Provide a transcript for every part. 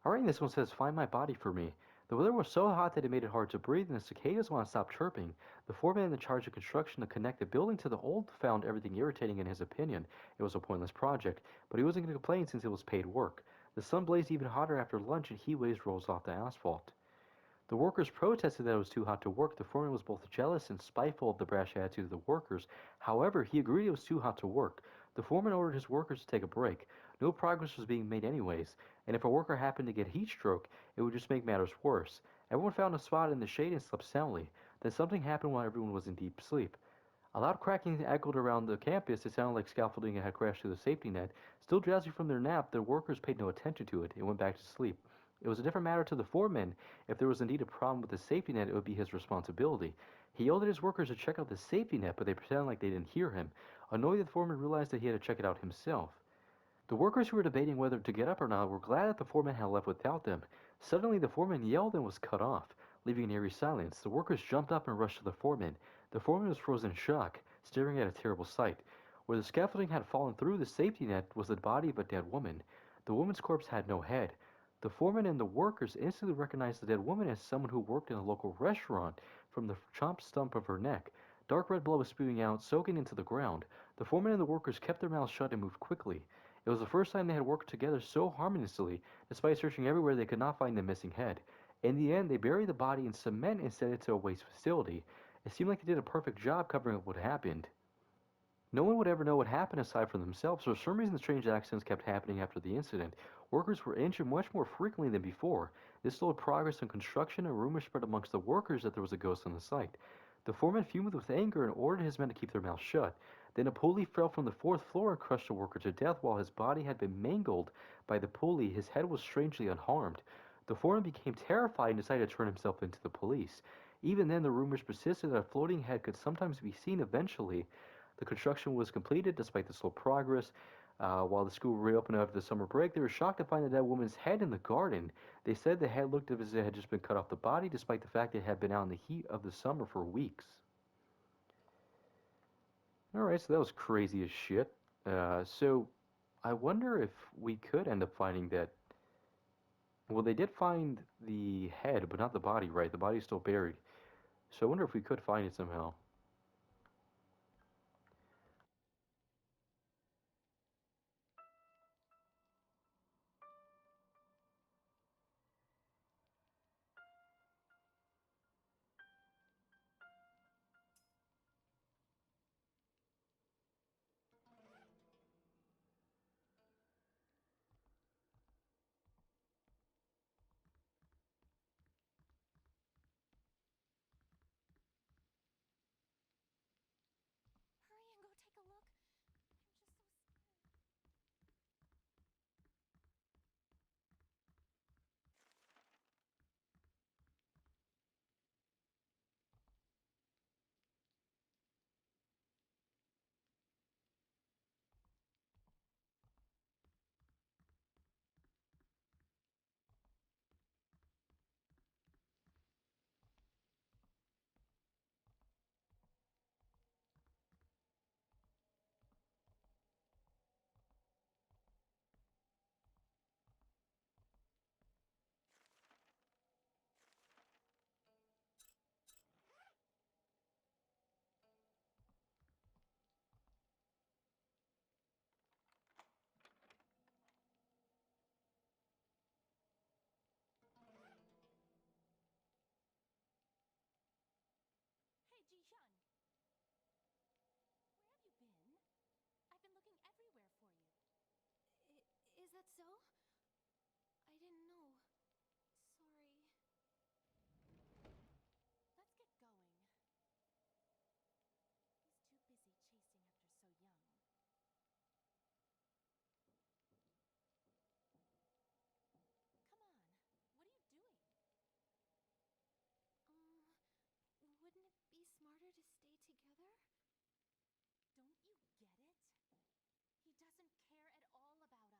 Alright, this one says, find my body for me. The weather was so hot that it made it hard to breathe, and the cicadas want to stop chirping. The foreman in charge of construction to connect the building to the old found everything irritating in his opinion. It was a pointless project, but he wasn't going to complain since it was paid work. The sun blazed even hotter after lunch, and heat waves rose off the asphalt. The workers protested that it was too hot to work. The foreman was both jealous and spiteful of the brash attitude of the workers. However, he agreed it was too hot to work. The foreman ordered his workers to take a break. No progress was being made anyways, and if a worker happened to get heat stroke, it would just make matters worse. Everyone found a spot in the shade and slept soundly. Then something happened while everyone was in deep sleep. A loud cracking echoed around the campus. It sounded like scaffolding had crashed through the safety net. Still drowsy from their nap, the workers paid no attention to it and went back to sleep. It was a different matter to the foreman. If there was indeed a problem with the safety net, it would be his responsibility. He yelled at his workers to check out the safety net, but they pretended like they didn't hear him. Annoyed, the foreman realized that he had to check it out himself. The workers who were debating whether to get up or not were glad that the foreman had left without them. Suddenly, the foreman yelled and was cut off, leaving an eerie silence. The workers jumped up and rushed to the foreman. The foreman was frozen in shock, staring at a terrible sight. Where the scaffolding had fallen through the safety net was the body of a dead woman. The woman's corpse had no head. The foreman and the workers instantly recognized the dead woman as someone who worked in a local restaurant from the chopped stump of her neck. Dark red blood was spewing out, soaking into the ground. The foreman and the workers kept their mouths shut and moved quickly. It was the first time they had worked together so harmoniously. Despite searching everywhere, they could not find the missing head. In the end, they buried the body in cement and sent it to a waste facility. It seemed like they did a perfect job covering up what happened. No one would ever know what happened aside from themselves. For some reason, strange accidents kept happening after the incident. Workers were injured much more frequently than before. This slowed progress in construction, and rumors spread amongst the workers that there was a ghost on the site. The foreman fumed with anger and ordered his men to keep their mouths shut. Then a pulley fell from the fourth floor and crushed a worker to death while his body had been mangled by the pulley. His head was strangely unharmed. The foreman became terrified and decided to turn himself into the police. Even then, the rumors persisted that a floating head could sometimes be seen eventually. The construction was completed despite the slow progress. While the school reopened after the summer break, they were shocked to find the dead woman's head in the garden. They said the head looked as if it had just been cut off the body, despite the fact it had been out in the heat of the summer for weeks. Alright, so that was crazy as shit. So I wonder if we could end up finding that. Well, they did find the head, but not the body, right? The body's still buried. So I wonder if we could find it somehow. Hurry and go take a look. I'm just so scared. Hey, Jishan, where have you been? I've been looking everywhere for you. Is that so? I didn't know. Sorry. Let's get going. He's too busy chasing after so young. Come on, what are you doing? Wouldn't it be smarter to stay together? Don't you get it? He doesn't care at all about us.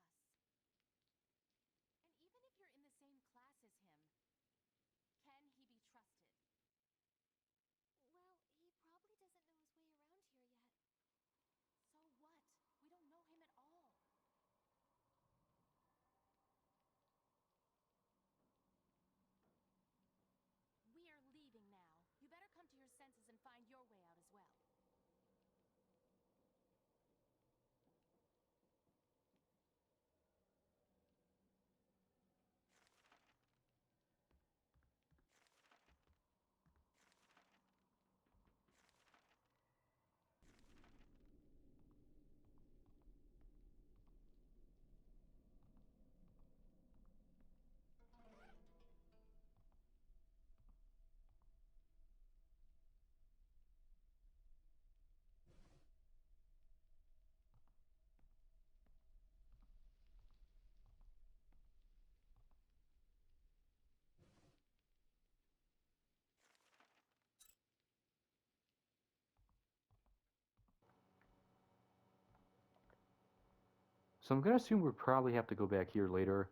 So I'm gonna assume we'll probably have to go back here later.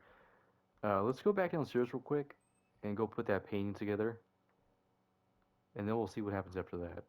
Let's go back downstairs real quick and go put that painting together, and then we'll see what happens after that.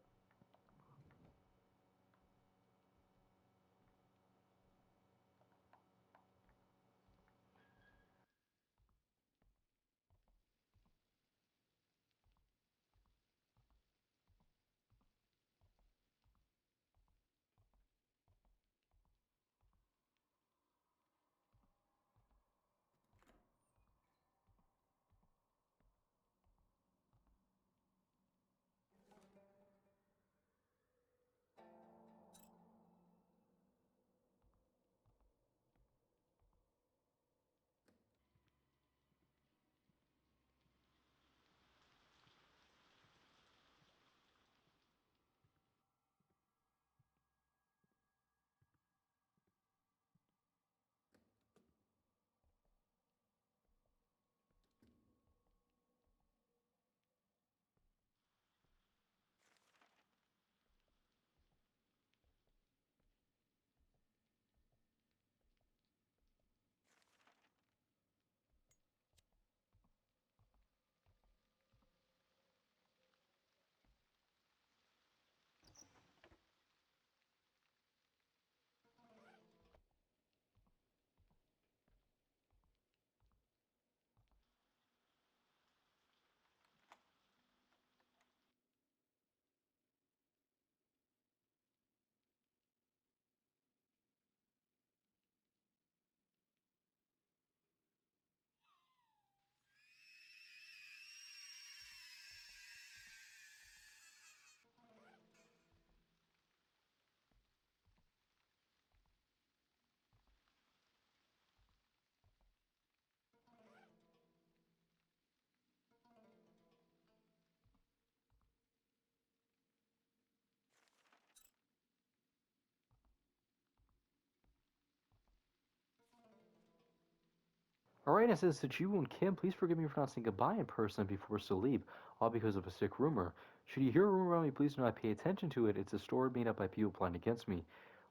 Alright, it says to Jiwoo and Kim, please forgive me for not saying goodbye in person before we're to leave, all because of a sick rumor. Should you hear a rumor around me, please do not pay attention to it. It's a story made up by people plotting against me.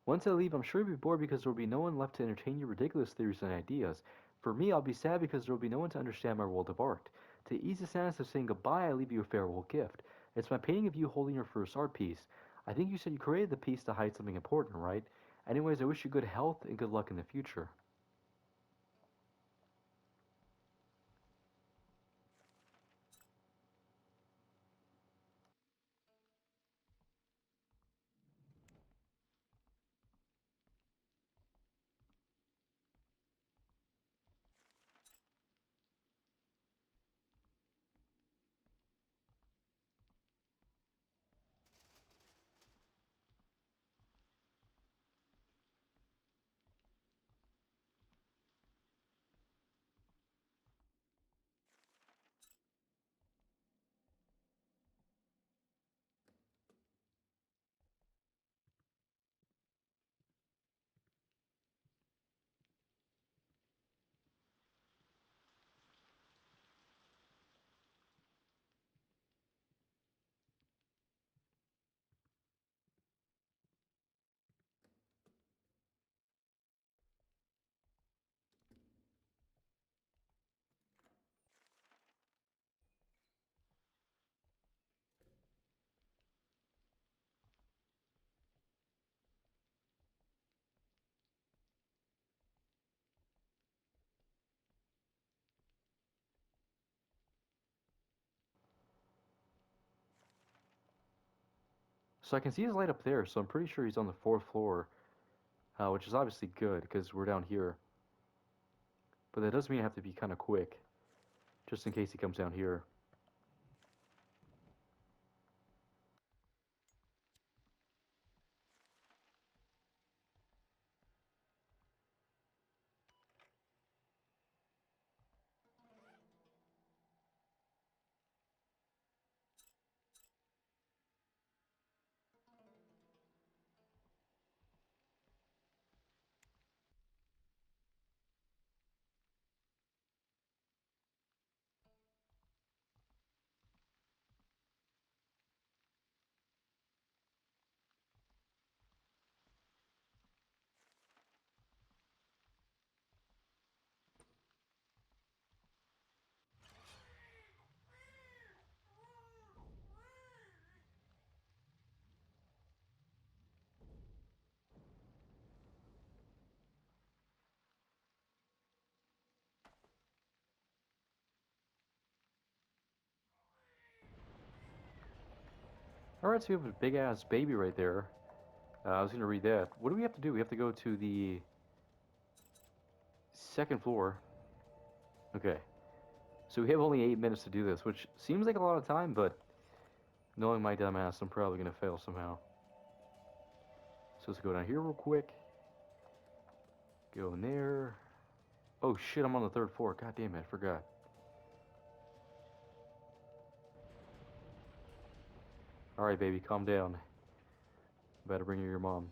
Once I leave, I'm sure you'll be bored because there will be no one left to entertain your ridiculous theories and ideas. For me, I'll be sad because there will be no one to understand my world of art. To ease the sadness of saying goodbye, I leave you a farewell gift. It's my painting of you holding your first art piece. I think you said you created the piece to hide something important, right? Anyways, I wish you good health and good luck in the future. So I can see his light up there, so I'm pretty sure he's on the fourth floor, which is obviously good because we're down here. But that does mean I have to be kind of quick, just in case he comes down here. Alright, so we have a big ass baby right there. I was gonna read that. What do we have to do? We have to go to the second floor. Okay. So we have only 8 minutes to do this, which seems like a lot of time, but knowing my dumb ass, I'm probably gonna fail somehow. So let's go down here real quick. Go in there. Oh shit, I'm on the third floor. God damn it, I forgot. Alright, baby, calm down. Better bring you your mom.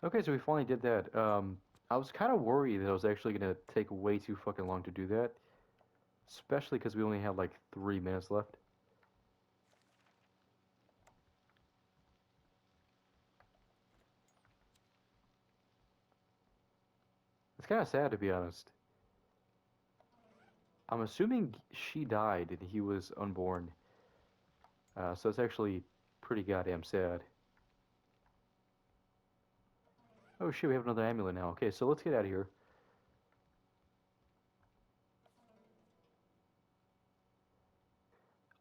Okay, so we finally did that. I was kind of worried that I was actually gonna take way too fucking long to do that, especially because we only had like 3 minutes left. It's kind of sad to be honest. I'm assuming she died and he was unborn, so it's actually pretty goddamn sad. Oh shit, we have another amulet now. Okay, so let's get out of here.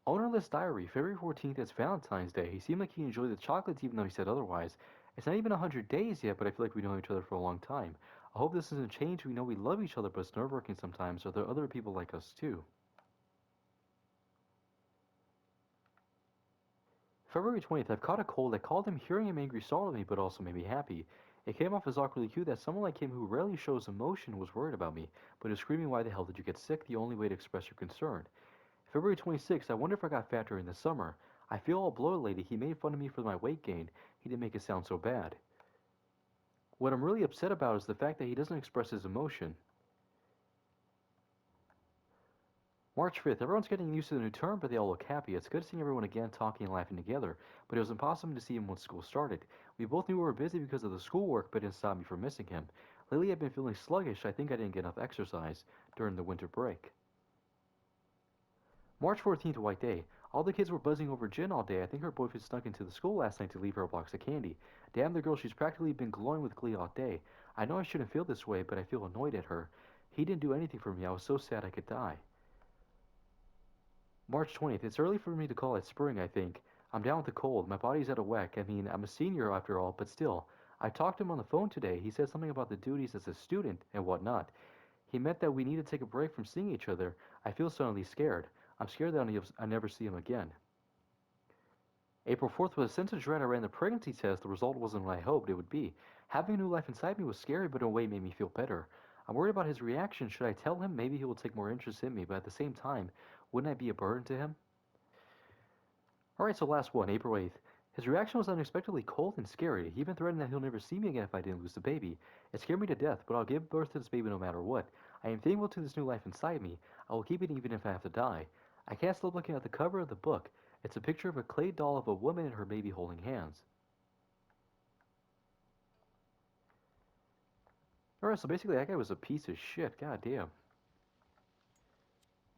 Ownerless Diary, February 14th, it's Valentine's Day. He seemed like he enjoyed the chocolates even though he said otherwise. It's not even 100 days yet, but I feel like we know each other for a long time. I hope this doesn't change. We know we love each other, but it's nerve-wracking sometimes. Are there other people like us too? February 20th, I've caught a cold. I called him. Hearing him angry startled me, but also made me happy. It came off as awkwardly cute that someone like him who rarely shows emotion was worried about me, but is screaming, "Why the hell did you get sick?" The only way to express your concern. February 26th, I wonder if I got fat during the summer. I feel all bloated lately. He made fun of me for my weight gain. He didn't make it sound so bad. What I'm really upset about is the fact that he doesn't express his emotion. March 5th, everyone's getting used to the new term, but they all look happy. It's good seeing everyone again talking and laughing together, but it was impossible to see him when school started. We both knew we were busy because of the schoolwork, but it didn't stop me from missing him. Lately, I've been feeling sluggish. I think I didn't get enough exercise during the winter break. March 14th, White Day. All the kids were buzzing over Jen all day. I think her boyfriend snuck into the school last night to leave her a box of candy. Damn the girl, she's practically been glowing with glee all day. I know I shouldn't feel this way, but I feel annoyed at her. He didn't do anything for me. I was so sad I could die. March 20th. It's early for me to call it spring, I think. I'm down with the cold. My body's out of whack. I mean, I'm a senior after all, but still. I talked to him on the phone today. He said something about the duties as a student and whatnot. He meant that we need to take a break from seeing each other. I feel suddenly scared. I'm scared that I'll never see him again. April 4th was a sense of dread. I ran the pregnancy test. The result wasn't what I hoped it would be. Having a new life inside me was scary, but in a way it made me feel better. I'm worried about his reaction. Should I tell him? Maybe he will take more interest in me, but at the same time, wouldn't I be a burden to him? Alright, so last one, April 8th. His reaction was unexpectedly cold and scary. He even threatened that he'll never see me again if I didn't lose the baby. It scared me to death, but I'll give birth to this baby no matter what. I am thankful to this new life inside me. I will keep it even if I have to die. I can't stop looking at the cover of the book. It's a picture of a clay doll of a woman and her baby holding hands. Alright, so basically that guy was a piece of shit. God damn.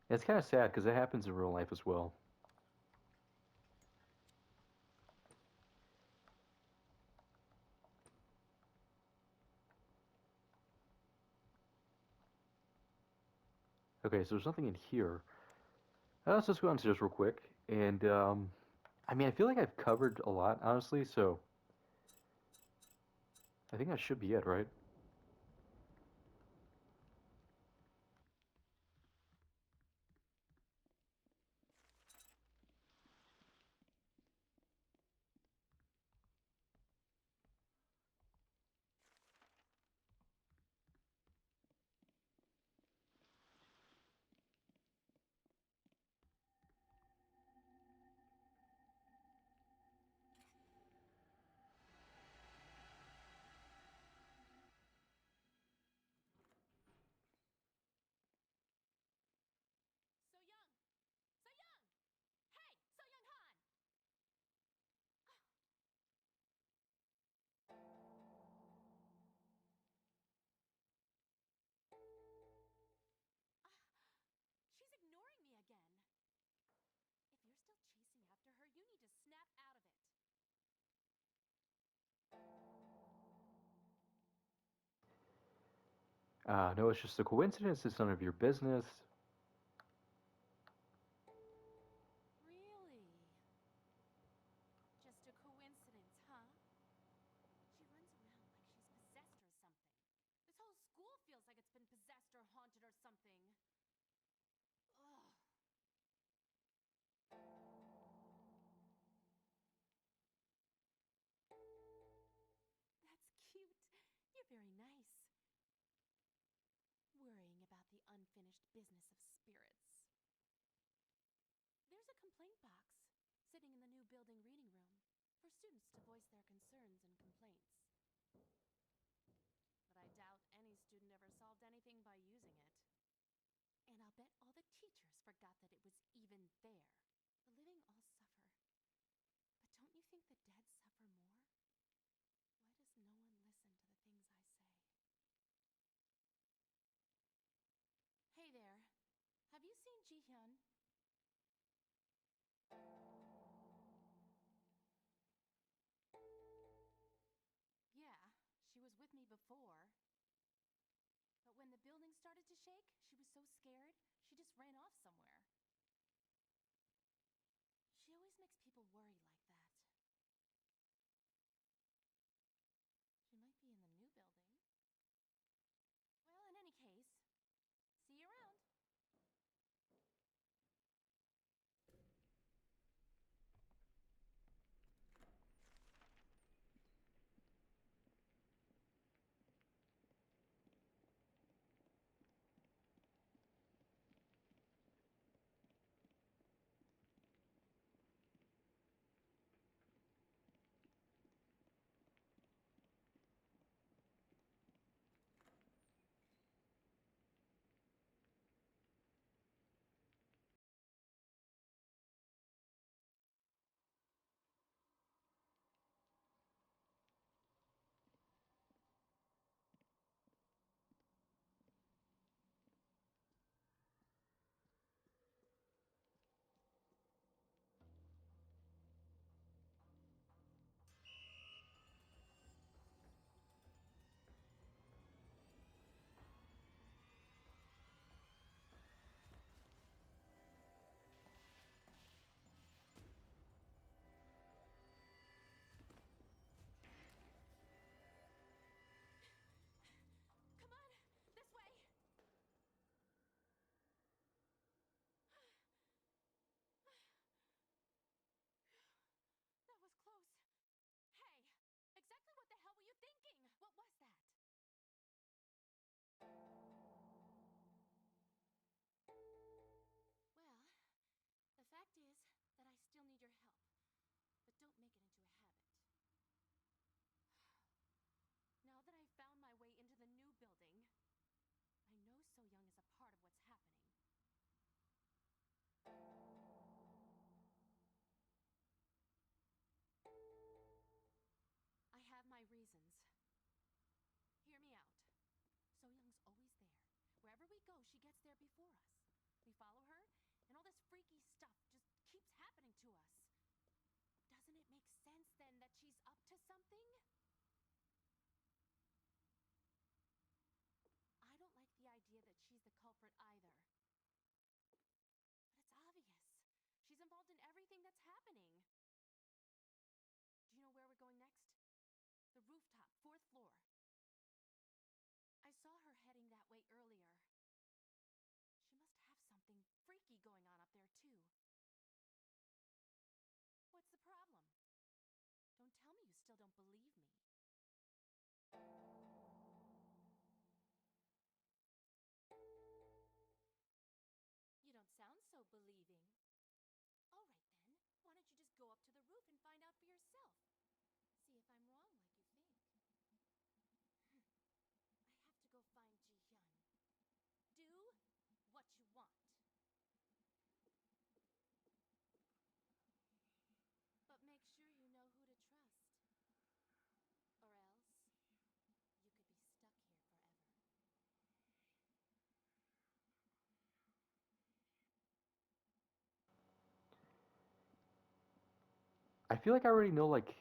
It's kind of sad because it happens in real life as well. Okay, so there's nothing in here. Let's just go downstairs real quick. And, I mean, I feel like I've covered a lot, honestly, so I think that should be it, right? So young! So young! Hey! So young Han! She's ignoring me again. If you're still chasing after her, you need to snap out of it. No, it's just a coincidence. It's none of your business. Really? Just a coincidence, huh? She runs around like she's possessed or something. This whole school feels like it's been possessed or haunted or something. Ugh. That's cute. You're very nice. Worrying about the unfinished business of spirits. There's a complaint box sitting in the new building reading room for students to voice their concerns and complaints. But I doubt any student ever solved anything by using it. And I'll bet all the teachers forgot that it was even there. The living all suffer. But don't you think the dead suffer more? Why does no one listen to the things I say? Hey there. Have you seen Ji-hyun? Yeah, she was with me before. But when the building started to shake, she was so scared, she just ran off somewhere. She always makes people worry like that. She might be in the new building. Well, in any case, see you around. there before us. We follow her, and all this freaky stuff just keeps happening to us. Doesn't it make sense then that she's up to something? I don't like the idea that she's the culprit either. But it's obvious. She's involved in everything that's happening. Do you know where we're going next? The rooftop, 4th floor. I saw her heading that way earlier. She must have something freaky going on up there, too. What's the problem? Don't tell me you still don't believe me. You don't sound so believing. All right then, why don't you just go up to the roof and find out for yourself? See if I'm wrong like you think. I have to go find Ji-hyun. Do what you want. But make sure you know who to trust. Or else, you could be stuck here forever. I feel like I already know, like,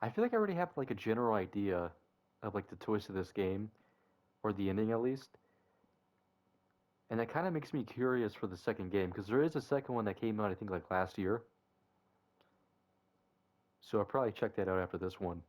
I feel like I already have like a general idea of like the twist of this game, or the ending at least. And that kind of makes me curious for the second game, because there is a second one that came out, I think, like last year. So I'll probably check that out after this one.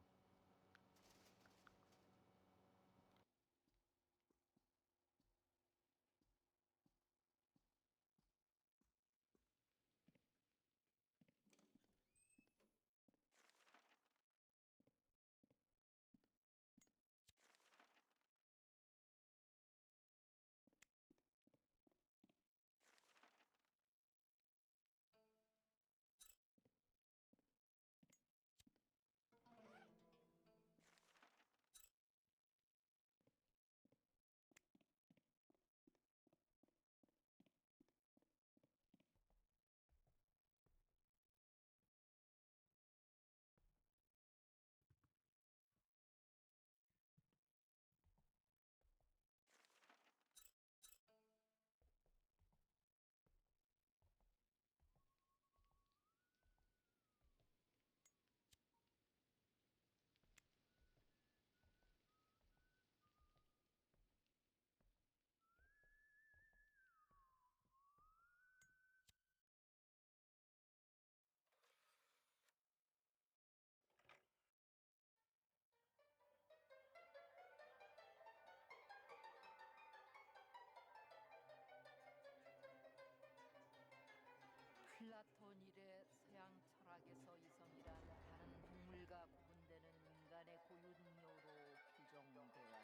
플라톤 일의 서양 철학에서 이성이란 다른 동물과 구분되는 인간의 고유 능력으로 규정되었다.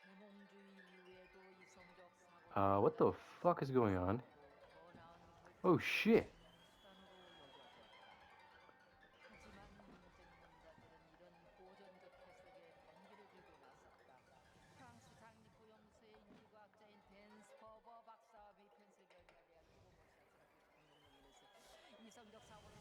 계몽주의 이후에도 이성적 사고를 What the fuck is going on? Oh shit! 하지만 문제는 이런 고전적 해석에 반기를 들고 나섰다. 프랑스 장리코 연구소의 인지과학자인 댄스퍼버 박사와 펜실베니아 대학 이공학사 이성적 사고를